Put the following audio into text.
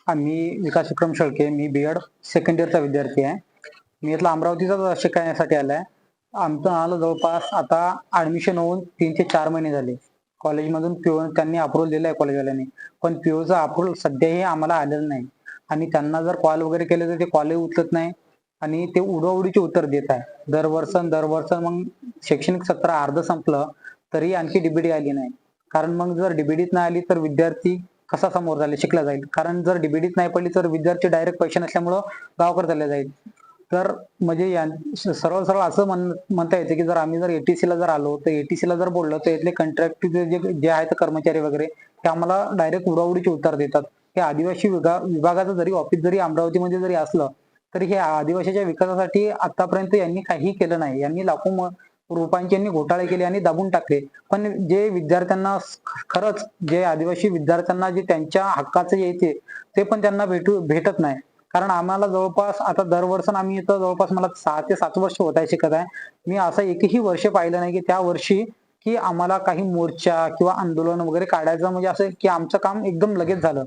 आम्ही विकास विक्रम शेळके. मी B Ed second इयरचा विद्यार्थी आहे. मी इथला अमरावतीचाच शिकण्यासाठी आलाय. आमचं आम्हाला जवळपास आता ऍडमिशन होऊन 3 ते 4 महिने झाले. कॉलेजमधून पीओ त्यांनी अप्रूव्हल दिलंय कॉलेजवाल्यांनी. पण पीओचं अप्रूव्हल सध्याही आम्हाला आलेलं नाही. आणि त्यांना जर कॉल वगैरे केले तर ते कॉलही उचलत नाही आणि ते उडवाउडीची उत्तर देत आहे. दर वर्ष मग शैक्षणिक सत्र अर्ध संपलं तरी आणखी डीबीडी आली नाही. कारण मग जर डीबीडीच नाही आली तर विद्यार्थी कसा समोर शिकला जाईल. कारण जर डीबीडीच नाही पडली तर विद्यार्थी डायरेक्ट पैसे नसल्यामुळं गावाकडे चालले जाईल. तर म्हणजे सरळ सरळ असं म्हणता येते की जर आम्ही जर एटीसीला जर आलो तर एटीसीला जर बोललो तर इथले कॉन्ट्रॅक्ट जे जे आहेत कर्मचारी वगैरे ते आम्हाला डायरेक्ट उडवाउडीचे उत्तर देतात. हे आदिवासी विभागाचं जरी ऑफिस जरी अमरावतीमध्ये जरी असलं तरी हे आदिवासीच्या विकासासाठी आतापर्यंत यांनी काहीही केलं नाही. यांनी लाखो रुपयांचे यांनी घोटाळे केले आणि दाबून टाकले. पण जे विद्यार्थ्यांना खरंच जे आदिवासी विद्यार्थ्यांना जे त्यांच्या हक्काचं येते ते पण त्यांना भेटत नाही. कारण आम्हाला जवळपास आता दरवर्षी आम्ही इथं जवळपास मला 6 ते 7 वर्ष होत आहे शिकत आहे. मी असं एकही वर्ष पाहिलं नाही की त्या वर्षी की आम्हाला काही मोर्चा किंवा आंदोलन वगैरे काढायचं म्हणजे असं की आमचं काम एकदम लगेच झालं.